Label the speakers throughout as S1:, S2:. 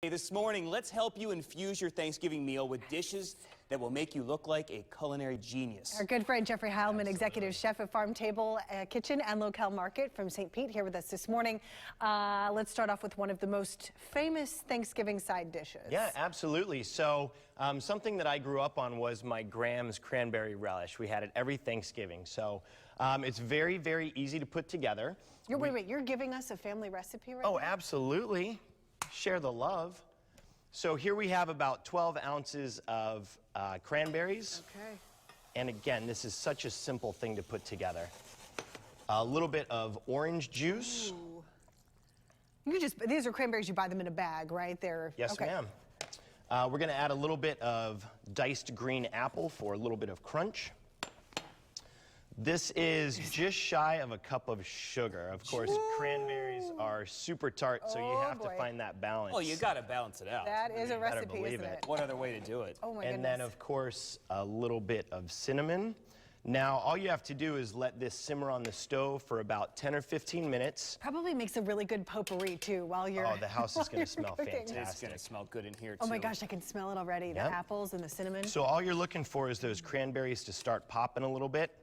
S1: Hey, this morning, let's help you infuse your Thanksgiving meal with dishes that will make you look like a culinary genius.
S2: Our good friend Jeffrey Heilman, executive chef at Farm Table Kitchen and Locale Market from St. Pete, here with us this morning. Let's start off with one of the most famous Thanksgiving side dishes.
S3: Yeah, absolutely. So something that I grew up on was my Graham's cranberry relish. We had it every Thanksgiving. So it's very, very easy to put together.
S2: Wait, you're giving us a family recipe right now?
S3: Oh, absolutely. Share the love. So here we have about 12 ounces of cranberries.
S2: Okay.
S3: And again, this is such a simple thing to put together. A little bit of orange juice.
S2: Ooh. These are cranberries, you buy them in a bag, right?
S3: Yes,
S2: okay.
S3: ma'am. We're going to add a little bit of diced green apple for a little bit of crunch. This is just shy of a cup of sugar. Of course, cranberries are super tart, so you have to find that balance.
S1: Oh, you got to balance it out.
S2: That is a recipe, isn't it?
S1: What other way to do it?
S2: Oh, my
S3: goodness. And then, of course, a little bit of cinnamon. Now, all you have to do is let this simmer on the stove for about 10 or 15 minutes.
S2: Probably makes a really good potpourri, too, while you're
S3: Oh, the house is going to smell
S2: cooking.
S3: fantastic.
S1: It's going to smell good in here, too.
S2: Oh, my gosh, I can smell it already, the apples and the cinnamon.
S3: So all you're looking for is those cranberries to start popping a little bit.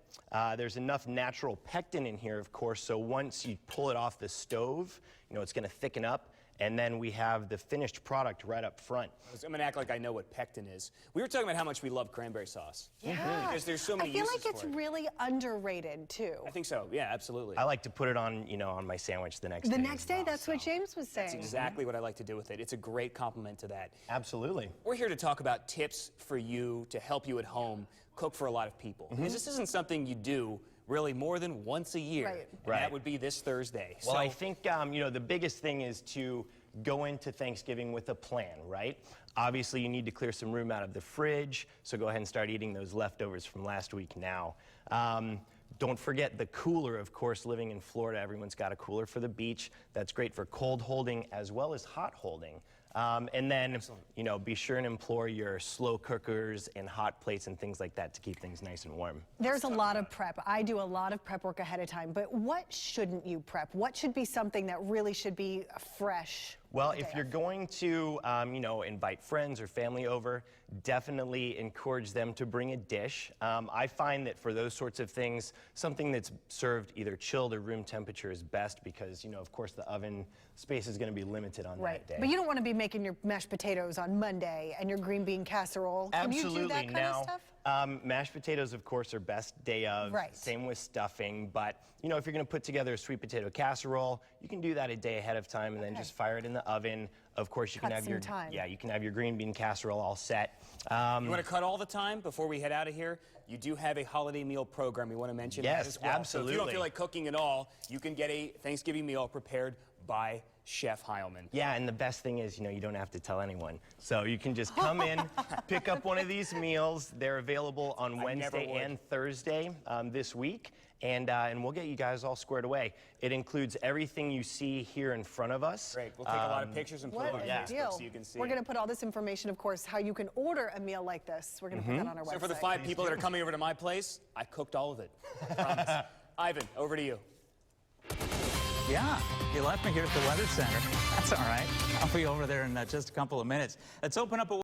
S3: There's enough natural pectin in here, of course, so once you pull it off the stove, you know, it's going to thicken up. And then we have the finished product right up front.
S1: I'm going to act like I know what pectin is. We were talking about how much we love cranberry sauce.
S2: Yeah.
S1: Because there's so many
S2: I feel
S1: uses
S2: like it's
S1: for it.
S2: really underrated, too.
S1: I think so. Yeah, absolutely.
S3: I like to put it on, you know, on my sandwich the next day.
S2: The next day, that's what James was saying.
S1: That's exactly what I like to do with it. It's a great compliment to that.
S3: Absolutely.
S1: We're here to talk about tips for you to help you at home cook for a lot of people. Because this isn't something you do really more than once a year.
S2: Right.
S1: And that would be this Thursday.
S3: Well, I think, you know, the biggest thing is to go into Thanksgiving with a plan, right? Obviously, you need to clear some room out of the fridge, so go ahead and start eating those leftovers from last week now. Don't forget the cooler, of course. Living in Florida, everyone's got a cooler for the beach. That's great for cold holding as well as hot holding. And then, you know, be sure and employ your slow cookers and hot plates and things like that to keep things nice and warm.
S2: There's a lot of prep. I do a lot of prep work ahead of time, but what shouldn't you prep? What should be something that really should be fresh?
S3: Well, if you're going to, you know, invite friends or family over, definitely encourage them to bring a dish. I find that for those sorts of things, something that's served either chilled or room temperature is best because, you know, of course, the oven space is going to be limited on that day.
S2: But you don't want to be making your mashed potatoes on Monday and your green bean casserole. Can
S3: Absolutely.
S2: you do that kind of stuff?
S3: Mashed potatoes, of course, are best day of.
S2: Right.
S3: Same with stuffing. But, you know, if you're going to put together a sweet potato casserole, you can do that a day ahead of time and then just fire it in the oven. Of course, you can have your you can have your green bean casserole all set.
S1: You want to cut all the time before we head out of here? You do have a holiday meal program. We want to mention that as well.
S3: Absolutely.
S1: So if you don't feel like cooking at all, you can get a Thanksgiving meal prepared by Chef Heilman.
S3: Yeah, and the best thing is, you know, you don't have to tell anyone. So you can just come in, pick up one of these meals. They're available on Wednesday and Thursday this week, and we'll get you guys all squared away. It includes everything you see here in front of us.
S1: Great. We'll take a lot of pictures and put it on Facebook so you can see.
S2: We're going to put all this information, of course, how you can order a meal like this. We're going to put that on our website.
S1: So for the 5 people that are coming over to my place, I cooked all of it. I promise. Ivan, over to you.
S4: Yeah, you left me here at the Weather Center. That's all right. I'll be over there in just a couple of minutes. Let's open up a